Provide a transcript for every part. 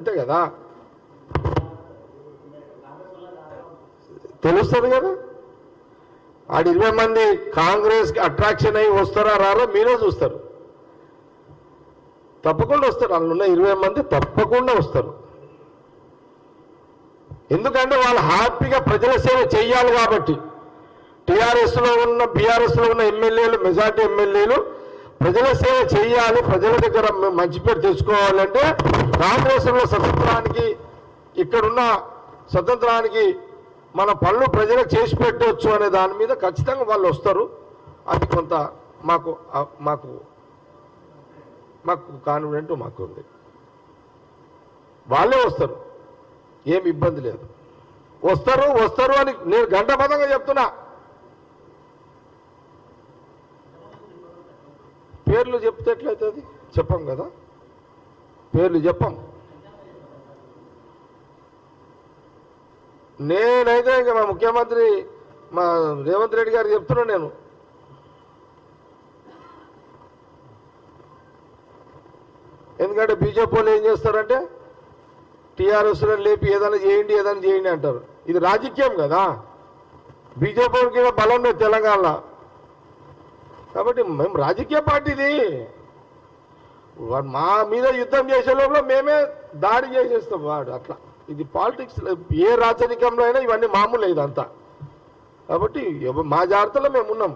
అంతే కదా, తెలుస్తుంది కదా. ఆడు 20 మంది కాంగ్రెస్కి అట్రాక్షన్ అయ్యి వస్తారా రారా మీరే చూస్తారు. తప్పకుండా వస్తారు, అందులో ఉన్న 20 మంది తప్పకుండా వస్తారు. ఎందుకంటే వాళ్ళు హ్యాపీగా ప్రజల సేవ చేయాలి కాబట్టి. టీఆర్ఎస్లో ఉన్న బీఆర్ఎస్లో ఉన్న ఎమ్మెల్యేలు, మెజార్టీ ఎమ్మెల్యేలు ప్రజల సేవ చేయాలి, ప్రజల దగ్గర మంచి పేరు తెచ్చుకోవాలంటే కాంగ్రెస్లో స్వతంత్రానికి, ఇక్కడున్న స్వతంత్రానికి మన పనులు ప్రజలకు చేసి పెట్టవచ్చు అనే దాని మీద ఖచ్చితంగా వాళ్ళు వస్తారు. అది కొంత మాకు మాకు మాకు కాన్ఫిడెంట్ మాకు ఉంది. వాళ్ళే వస్తారు, ఏమి ఇబ్బంది లేదు. వస్తారు వస్తారు అని నేను గంటబద్ధంగా చెప్తున్నా. పేర్లు చెప్తే ఎట్లయితుంది, చెప్పం కదా, పేర్లు చెప్పం. నేనైతే ఇంకా మా ముఖ్యమంత్రి మా రేవంత్ రెడ్డి గారికి చెప్తున్నా, నేను ఎందుకంటే బీజేపీ వాళ్ళు ఏం చేస్తారంటే టీఆర్ఎస్లో లేపి ఏదైనా చేయండి అంటారు. ఇది రాజకీయం కదా, బీజేపీకి బలం లేదు తెలంగాణలో. కాబట్టి మేము రాజకీయ పార్టీది, మా మీద యుద్ధం చేసే లోపల మేమే దాడి చేసేస్తాం వాడు. అట్లా ఇది పాలిటిక్స్, ఏ రాజకీయంలో అయినా ఇవన్నీ మామూలు ఇదంతా. కాబట్టి మా జాగ్రత్తలో మేము ఉన్నాం,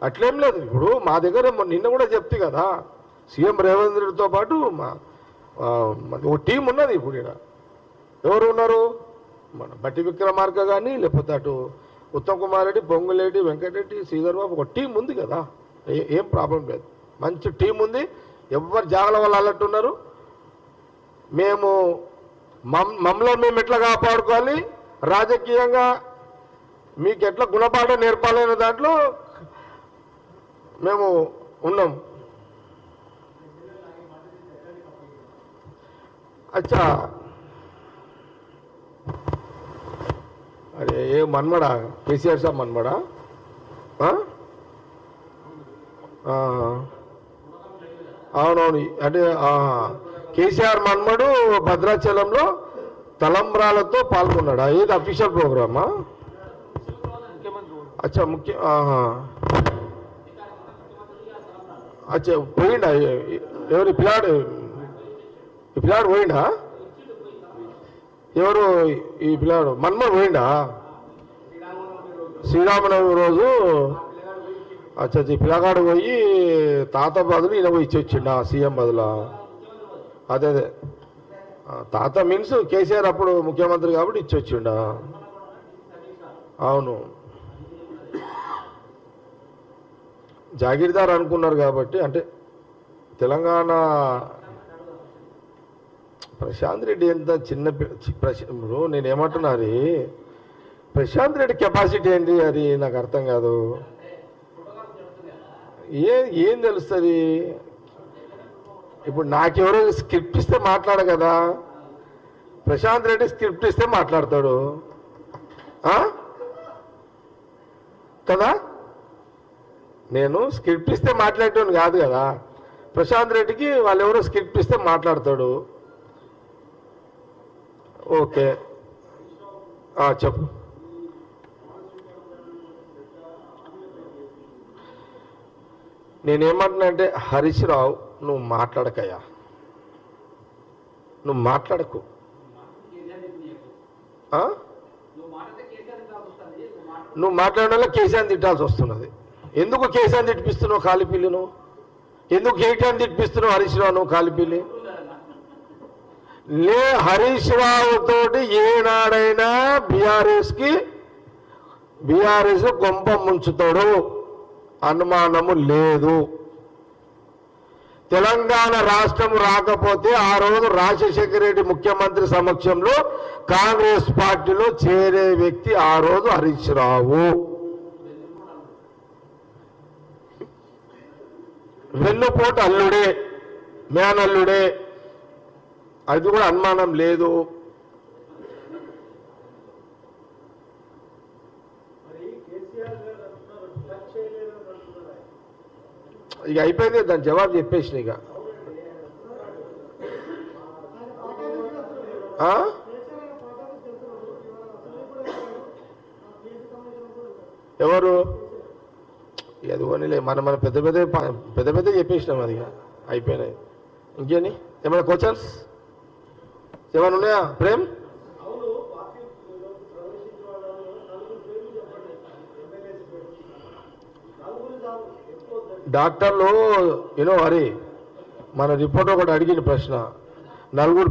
అట్లేం లేదు. ఇప్పుడు మా దగ్గర నిన్న కూడా చెప్తే కదా, సీఎం రేవంత్ రెడ్డితో పాటు ఓ టీం ఉన్నది. ఇప్పుడు ఇక్కడ ఎవరు ఉన్నారు, మన బట్టి విక్రమార్క కానీ, లేకపోతే అటు ఉత్తమ్ కుమార్ రెడ్డి, పొంగులేటి వెంకటరెడ్డి, శ్రీధర్ బాబు, ఒక టీం ఉంది కదా, ఏం ప్రాబ్లం లేదు. మంచి టీం ఉంది, ఎవరు జాగల వాళ్ళు అన్నట్టున్నారు. మేము మమ్మల్ని మేము ఎట్లా కాపాడుకోవాలి, రాజకీయంగా మీకు ఎట్లా గుణపాఠం నేర్పాలనే దాంట్లో మేము ఉన్నాం. అచ్చా, అరే ఏ మన్మడా, కేసీఆర్ సాబ్ మన్మడా, అవునవును. అంటే కేసీఆర్ మన్మడు భద్రాచలంలో తలంబ్రాలతో పాల్గొన్నాడా? ఏది అఫీషియల్ ప్రోగ్రామా? అచ్చా అచ్చా పోయిండా? ఎవరు పిల్లాడు పోయిండా? ఎవరు ఈ పిల్లాడు? మన్మడు పోయిండా? శ్రీరామనవమి రోజు అచ్చా ఈ పిల్లగాడు పోయి తాత బదులు ఈయన పోయి ఇచ్చొచ్చిండా సీఎం బదులా? అదే తాత మీన్స్ కేసీఆర్ అప్పుడు ముఖ్యమంత్రి కాబట్టి ఇచ్చొచ్చిండా? అవును, జాగీర్దార్ అనుకున్నారు కాబట్టి. అంటే తెలంగాణ ప్రశాంత్ రెడ్డి ఎంత చిన్న ఇప్పుడు నేనేమంటున్నా, అది ప్రశాంత్ రెడ్డి కెపాసిటీ ఏంటి అది నాకు అర్థం కాదు. ఏం తెలుస్తుంది? ఇప్పుడు నాకెవరో స్క్రిప్ట్ ఇస్తే మాట్లాడ కదా, ప్రశాంత్ రెడ్డి స్క్రిప్ట్ ఇస్తే మాట్లాడతాడు కదా. నేను స్క్రిప్ట్ ఇస్తే మాట్లాడేటోని కాదు కదా. ప్రశాంత్ రెడ్డికి వాళ్ళు ఎవరో స్క్రిప్ట్ ఇస్తే మాట్లాడతాడు. ఓకే, చెప్పు. నేనేమంటున్నా అంటే, హరీష్ రావు నువ్వు మాట్లాడకయ్యా, నువ్వు మాట్లాడకు. నువ్వు మాట్లాడడం వల్ల కేసీఆర్ తిట్టాల్సి వస్తున్నది. ఎందుకు కేసీఆర్ తిట్టిపిస్తున్నావు కాలిపిల్లి? నువ్వు ఎందుకు కేటీఆర్ తిట్టిపిస్తున్నావు హరీష్ రావు? నువ్వు కాలిపిల్లి లే. హరీష్ రావు తోటి ఏనాడైనా బీఆర్ఎస్ గొంప ముంచుతాడు, అనుమానము లేదు. తెలంగాణ రాష్ట్రం రాకపోతే ఆ రోజు రాజశేఖర రెడ్డి ముఖ్యమంత్రి సమక్షంలో కాంగ్రెస్ పార్టీలో చేరే వ్యక్తి ఆ రోజు హరీష్ రావు. వెన్నుపోటు అల్లుడే, మేనల్లుడే, అది కూడా అనుమానం లేదు. ఇక అయిపోయింది, దాని జవాబు చెప్పేసిన. ఇక ఆ? ఎవరు అది పోనీలే మన మన పెద్ద పెద్ద పెద్ద పెద్ద చెప్పేసినాం అది అయిపోయినాయి. ఇంకేంటి ఏమైనా క్వశ్చన్స్ ఏమైనా ఉన్నాయా ప్రేమ్? డాక్టర్లు యూనో హరి మన రిపోర్ట్ ఒకటి అడిగిన ప్రశ్న, నలుగురు